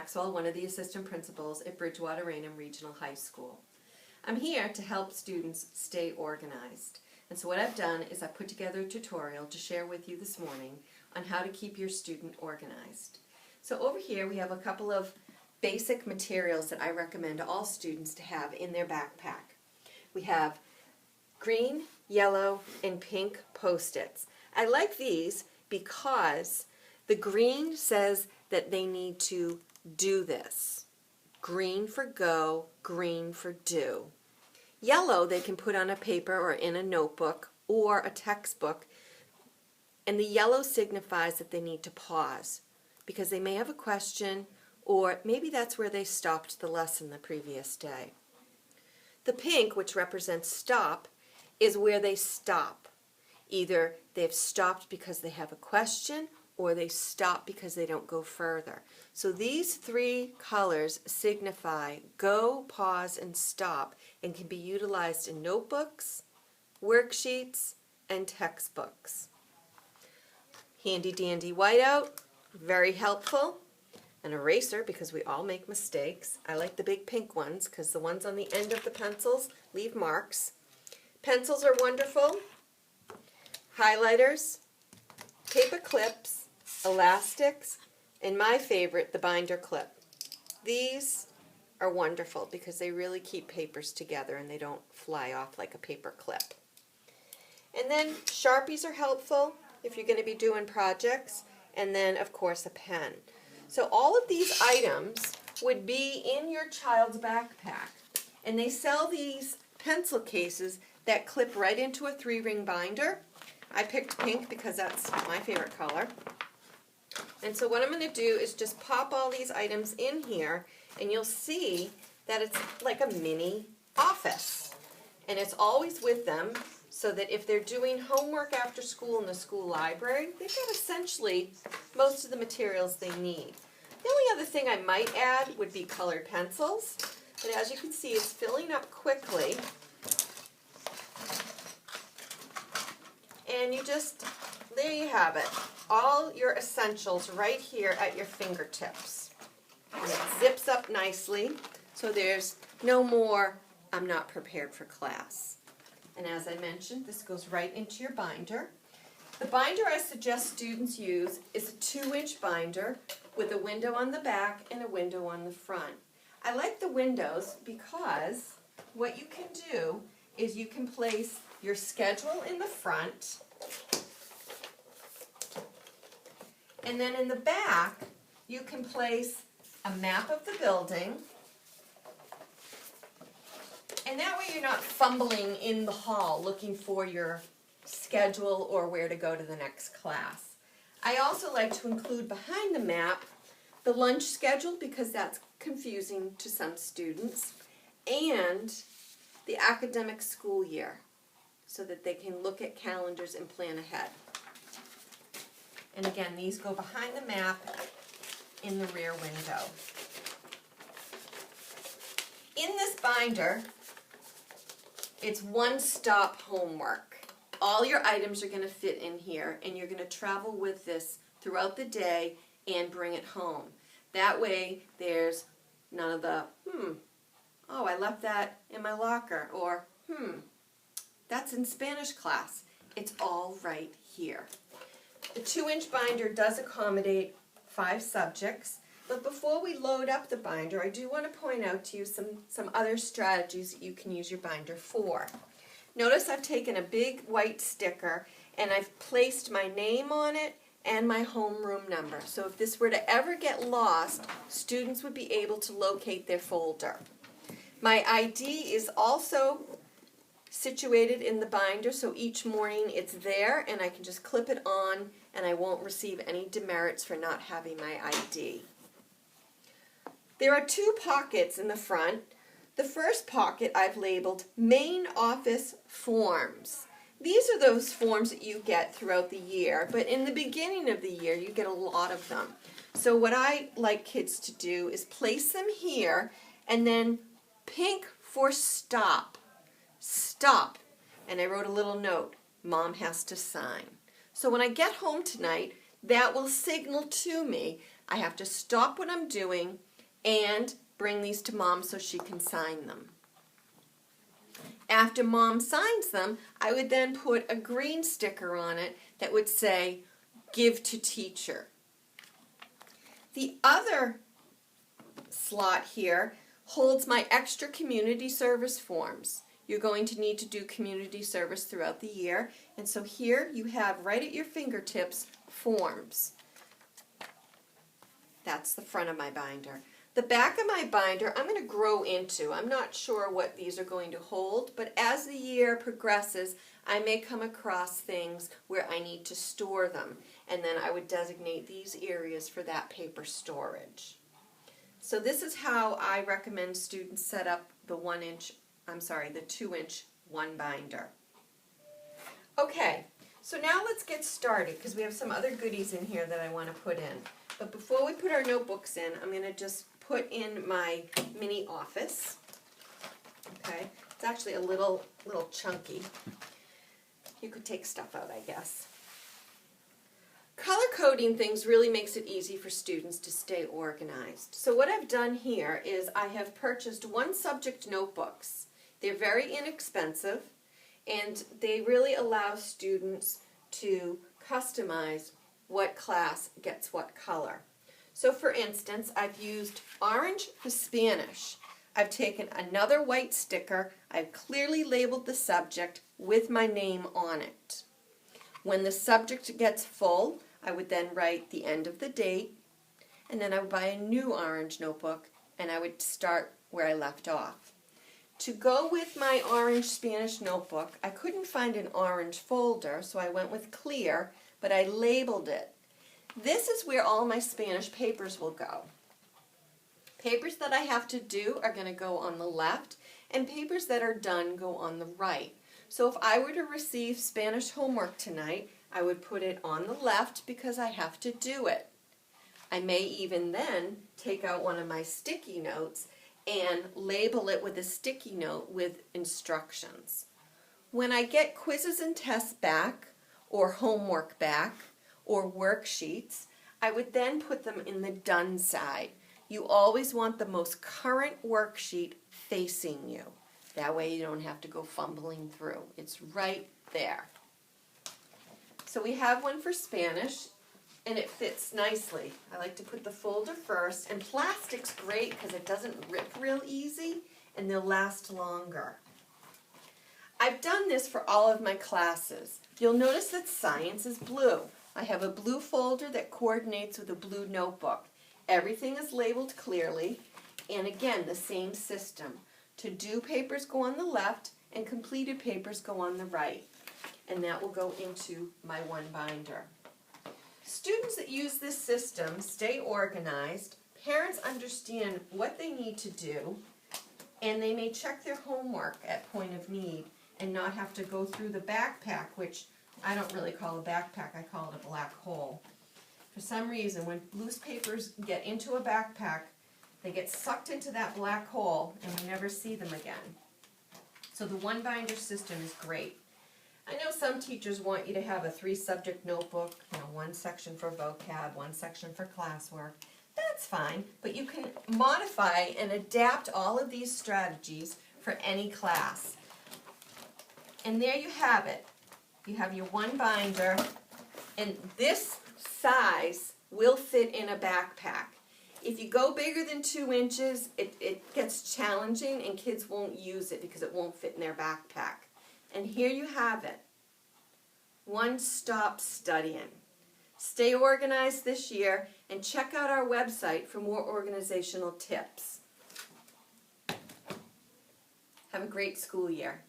Maxwell, one of the assistant principals at Bridgewater Raynham Regional High School. I'm here to help students stay organized. And so what I've done is I've put together a tutorial to share with you this morning on how to keep your student organized. So over here we have a couple of basic materials that I recommend all students to have in their backpack. We have green, yellow, and pink Post-its. I like these because the green says that they need to do this. Green for go, green for do. Yellow they can put on a paper or in a notebook or a textbook, and the yellow signifies that they need to pause because they may have a question, or maybe that's where they stopped the lesson the previous day. The pink, which represents stop, is where they stop. Either they've stopped because they have a question or they stop because they don't go further. So these three colors signify go, pause, and stop, and can be utilized in notebooks, worksheets, and textbooks. Handy dandy whiteout, very helpful. An eraser, because we all make mistakes. I like the big pink ones because the ones on the end of the pencils leave marks. Pencils are wonderful. Highlighters, paper clips, elastics, and my favorite, the binder clip. These are wonderful because they really keep papers together and they don't fly off like a paper clip. And then Sharpies are helpful if you're going to be doing projects, and then of course a pen. So all of these items would be in your child's backpack, and they sell these pencil cases that clip right into a 3-ring binder. I picked pink because that's my favorite color. And so what I'm going to do is just pop all these items in here, and you'll see that it's like a mini office. And it's always with them so that if they're doing homework after school in the school library, they've got essentially most of the materials they need. The only other thing I might add would be colored pencils. But as you can see, it's filling up quickly. And you just, there you have it. All your essentials right here at your fingertips. And it zips up nicely, so there's no more, I'm not prepared for class. And as I mentioned, this goes right into your binder. The binder I suggest students use is a 2-inch binder with a window on the back and a window on the front. I like the windows because what you can do is you can place your schedule in the front, and then in the back you can place a map of the building, and that way you're not fumbling in the hall looking for your schedule or where to go to the next class. I also like to include behind the map the lunch schedule because that's confusing to some students, and the academic school year so that they can look at calendars and plan ahead. And again, these go behind the map in the rear window. In this binder, it's one-stop homework. All your items are going to fit in here, and you're going to travel with this throughout the day and bring it home. That way, there's none of the, oh, I left that in my locker, or, that's in Spanish class. It's all right here. The 2-inch binder does accommodate 5 subjects, but before we load up the binder, I do want to point out to you some other strategies that you can use your binder for. Notice I've taken a big white sticker and I've placed my name on it and my homeroom number. So if this were to ever get lost, students would be able to locate their folder. My ID is also situated in the binder, so each morning it's there and I can just clip it on and I won't receive any demerits for not having my ID. There are 2 pockets in the front. The first pocket I've labeled Main Office Forms. These are those forms that you get throughout the year, but in the beginning of the year you get a lot of them. So what I like kids to do is place them here, and then pink for stop. Stop. And I wrote a little note, Mom has to sign. So when I get home tonight, that will signal to me I have to stop what I'm doing and bring these to Mom so she can sign them. After Mom signs them, I would then put a green sticker on it that would say, give to teacher. The other slot here holds my extra community service forms. You're going to need to do community service throughout the year, and so here you have right at your fingertips forms. That's the front of my binder. The back of my binder I'm going to grow into. I'm not sure what these are going to hold, but as the year progresses, I may come across things where I need to store them, and then I would designate these areas for that paper storage. So this is how I recommend students set up the 2-inch one binder. Okay, so now let's get started because we have some other goodies in here that I want to put in. But before we put our notebooks in, I'm going to just put in my mini office. Okay, it's actually a little chunky. You could take stuff out, I guess. Color coding things really makes it easy for students to stay organized. So what I've done here is I have purchased 1 subject notebooks. They're very inexpensive, and they really allow students to customize what class gets what color. So for instance, I've used orange for Spanish. I've taken another white sticker, I've clearly labeled the subject with my name on it. When the subject gets full, I would then write the end of the date, and then I would buy a new orange notebook, and I would start where I left off. To go with my orange Spanish notebook, I couldn't find an orange folder, so I went with clear, but I labeled it. This is where all my Spanish papers will go. Papers that I have to do are going to go on the left, and papers that are done go on the right. So if I were to receive Spanish homework tonight, I would put it on the left because I have to do it. I may even then take out one of my sticky notes and label it with a sticky note with instructions. When I get quizzes and tests back, or homework back, or worksheets, I would then put them in the done side. You always want the most current worksheet facing you. That way you don't have to go fumbling through. It's right there. So we have one for Spanish, and it fits nicely. I like to put the folder first, and plastic's great because it doesn't rip real easy, and they'll last longer. I've done this for all of my classes. You'll notice that science is blue. I have a blue folder that coordinates with a blue notebook. Everything is labeled clearly, and again, the same system. To-do papers go on the left, and completed papers go on the right. And that will go into my one binder. Students that use this system stay organized, parents understand what they need to do, and they may check their homework at point of need and not have to go through the backpack, which I don't really call a backpack, I call it a black hole. For some reason, when loose papers get into a backpack, they get sucked into that black hole and you never see them again. So the one binder system is great. I know some teachers want you to have a 3-subject notebook, one section for vocab, one section for classwork. That's fine, but you can modify and adapt all of these strategies for any class. And there you have it. You have your one binder, and this size will fit in a backpack. If you go bigger than 2 inches, it gets challenging and kids won't use it because it won't fit in their backpack. And here you have it. One-stop studying. Stay organized this year and check out our website for more organizational tips. Have a great school year.